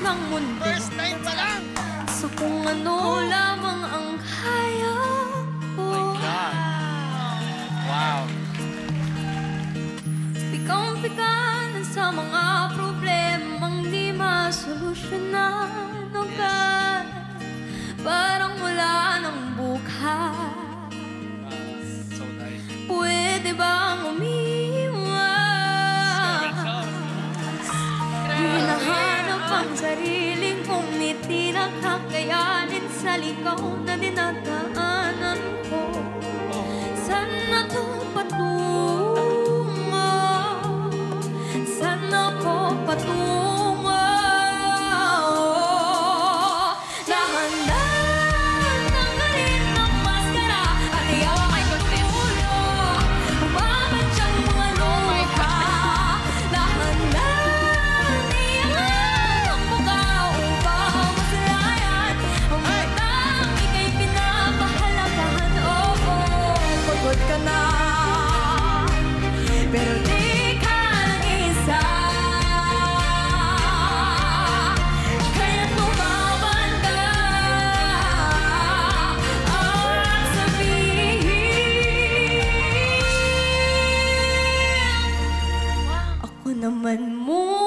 ng mundo. First time pa lang! So kung ano lamang ang kaya ko. Oh my God! Wow! Pikang-pikan sa mga problemang di masolusyonan. O God, parang wala ng bukas. So nice. Pwede bang umiwas? Hinahanap ang sariling kong ngiti na kakayanin sa ligaw na dinadaanan ko. Saan na to patungo? Saan ako patungo? Dahan-dahan tanggalin ang maskara at iyaw ay tulo. Umaman siyang mga luha. Dahan-dahan iyan ang mukha upang masalayan ang matang ika'y pinapahalagahan. Oo, pagod ka na, pero di ka nag-isa. Kaya't lumaban ka at sabihin, ako naman muna.